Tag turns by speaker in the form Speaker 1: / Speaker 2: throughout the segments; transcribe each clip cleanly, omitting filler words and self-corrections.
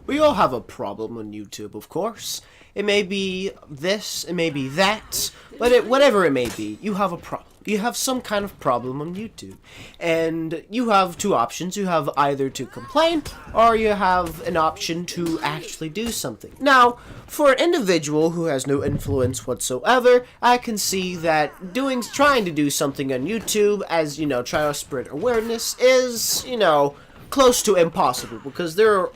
Speaker 1: We all have a problem on YouTube, of course. It may be this, it may be that, but whatever it may be, you have a problem. You have some kind of problem on YouTube. And you have two options. You have either to complain, or you have an option to actually do something. Now, for an individual who has no influence whatsoever, I can see that trying to do something on YouTube as, try to spread awareness is, close to impossible, because there are,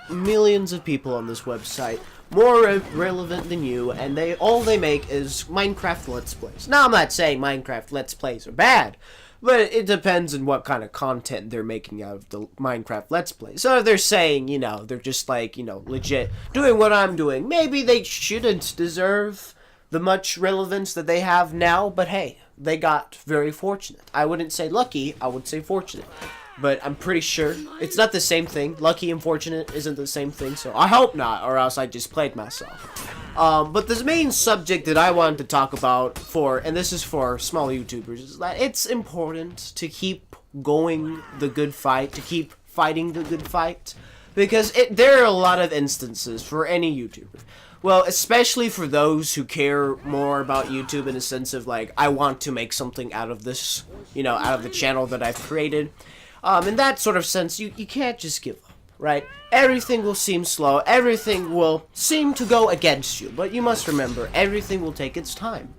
Speaker 1: millions of people on this website more relevant than you, and all they make is Minecraft Let's Plays. Now, I'm not saying Minecraft Let's Plays are bad, but it depends on what kind of content they're making out of the Minecraft Let's Plays. So if they're saying, they're just legit doing what I'm doing, maybe they shouldn't deserve the much relevance that they have now, but hey, they got very fortunate. I wouldn't say lucky, I would say fortunate. But I'm pretty sure it's not the same thing. Lucky and fortunate isn't the same thing, so I hope not, or else I just played myself. But the main subject that I wanted to talk about and this is for small YouTubers, is that it's important to keep going the good fight, to keep fighting the good fight, because there are a lot of instances for any YouTuber. Well, especially for those who care more about YouTube in a sense of, I want to make something out of this, out of the channel that I've created. In that sort of sense, you can't just give up, right? Everything will seem slow, everything will seem to go against you, but you must remember, everything will take its time.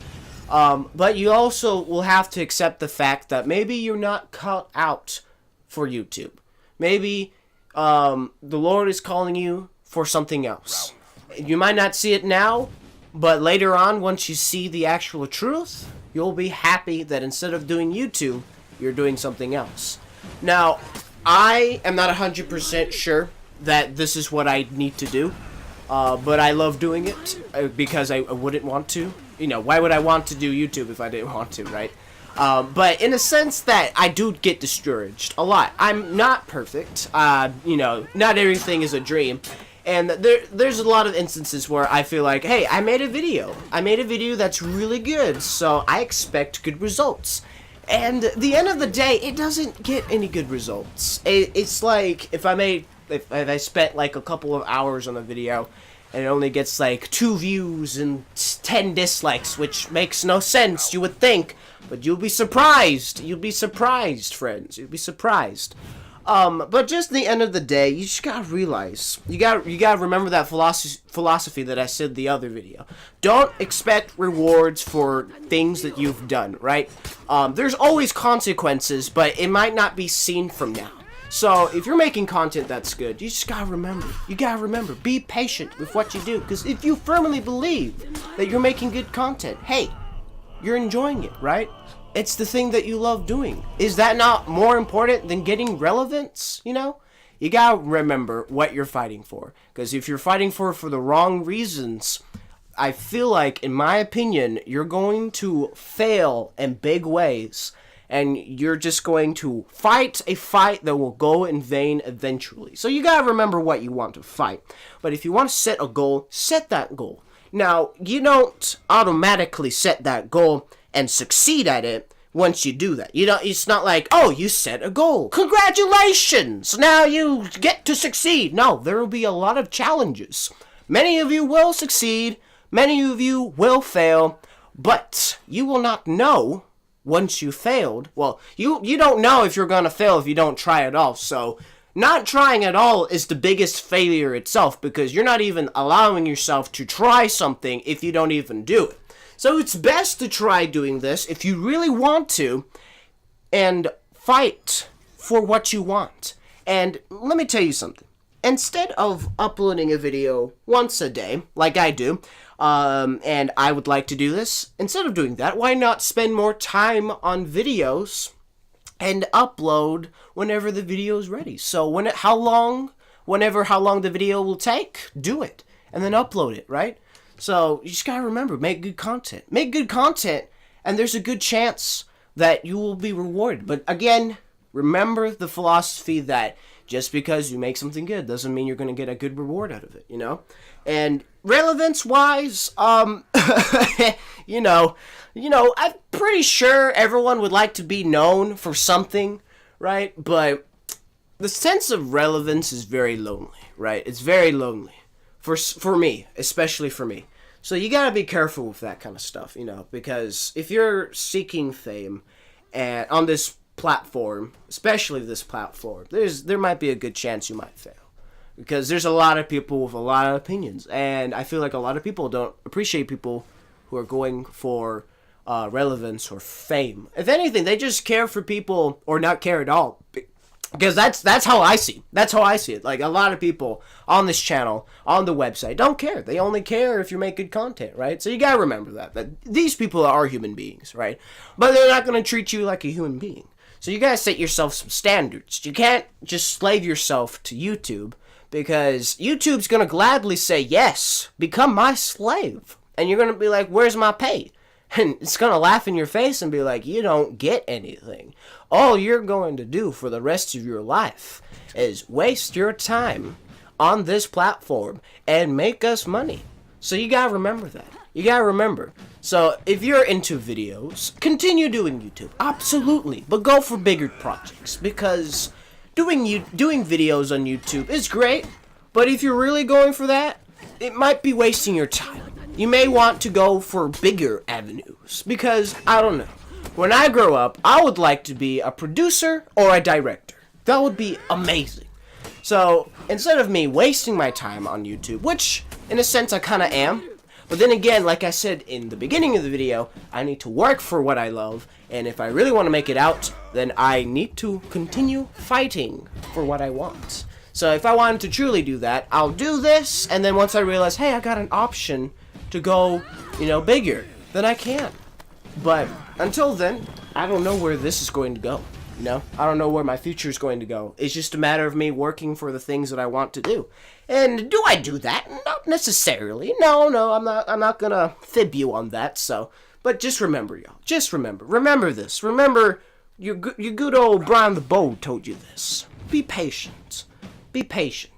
Speaker 1: But you also will have to accept the fact that maybe you're not cut out for YouTube. Maybe the Lord is calling you for something else. You might not see it now, but later on, once you see the actual truth, you'll be happy that instead of doing YouTube, you're doing something else. Now, I am not 100% sure that this is what I need to do, but I love doing it because I wouldn't want to. Why would I want to do YouTube if I didn't want to, right? But in a sense that I do get discouraged a lot. I'm not perfect. Not everything is a dream. And there's a lot of instances where I feel like, hey, I made a video. I made a video that's really good, so I expect good results. And at the end of the day, it doesn't get any good results. It's like if I spent a couple of hours on a video and it only gets 2 views and 10 dislikes, which makes no sense, you would think. But you'll be surprised. You'll be surprised, friends. You'll be surprised. But just at the end of the day, you just gotta realize, you gotta remember that philosophy that I said in the other video. Don't expect rewards for things that you've done, right? There's always consequences, but it might not be seen from now. So, if you're making content that's good, you just gotta remember, be patient with what you do, because if you firmly believe that you're making good content, hey, you're enjoying it, right? It's the thing that you love doing. Is that not more important than getting relevance, You gotta remember what you're fighting for. Because if you're fighting for the wrong reasons, I feel like, in my opinion, you're going to fail in big ways. And you're just going to fight a fight that will go in vain eventually. So you gotta remember what you want to fight. But if you want to set a goal, set that goal. Now, you don't automatically set that goal and succeed at it once you do that. It's not like, oh, you set a goal. Congratulations! Now you get to succeed. No, there will be a lot of challenges. Many of you will succeed. Many of you will fail. But you will not know once you failed. Well, you don't know if you're going to fail if you don't try at all. So, not trying at all is the biggest failure itself, because you're not even allowing yourself to try something if you don't even do it. So it's best to try doing this if you really want to, and fight for what you want. And let me tell you something. Instead of uploading a video once a day, like I do, and I would like to do this, instead of doing that, why not spend more time on videos and upload whenever the video is ready? So how long the video will take, do it, and then upload it, right? So, you just gotta remember, make good content. Make good content, and there's a good chance that you will be rewarded. But again, remember the philosophy that just because you make something good doesn't mean you're gonna get a good reward out of it, And relevance-wise, I'm pretty sure everyone would like to be known for something, right? But the sense of relevance is very lonely, right? It's very lonely for me, especially for me. So you gotta be careful with that kind of stuff, because if you're seeking fame and on this platform, especially this platform, there might be a good chance you might fail. Because there's a lot of people with a lot of opinions, and I feel like a lot of people don't appreciate people who are going for relevance or fame. If anything, they just care for people or not care at all. Because that's how I see. That's how I see it. Like, a lot of people on this channel, on the website, don't care. They only care if you make good content, right? So you gotta remember that these people are human beings, right? But they're not gonna treat you like a human being. So you gotta set yourself some standards. You can't just slave yourself to YouTube, because YouTube's gonna gladly say, yes, become my slave. And you're gonna be like, where's my pay? And it's gonna laugh in your face and be like, you don't get anything. All you're going to do for the rest of your life is waste your time on this platform and make us money. So you gotta remember that. You gotta remember. So if you're into videos, continue doing YouTube. Absolutely. But go for bigger projects, because doing videos on YouTube is great, but if you're really going for that, it might be wasting your time. You may want to go for bigger avenues, because, I don't know, when I grow up, I would like to be a producer or a director. That would be amazing. So, instead of me wasting my time on YouTube, which, in a sense, I kind of am, but then again, like I said in the beginning of the video, I need to work for what I love, and if I really want to make it out, then I need to continue fighting for what I want. So if I wanted to truly do that, I'll do this, and then once I realize, hey, I got an option to go, bigger, then I can. But until then, I don't know where this is going to go. I don't know where my future is going to go. It's just a matter of me working for the things that I want to do. And do I do that? Not necessarily. No, I'm not gonna fib you on that. So, but just remember, y'all. Just remember this. Remember, your good old Brian the Bold told you this. Be patient. Be patient.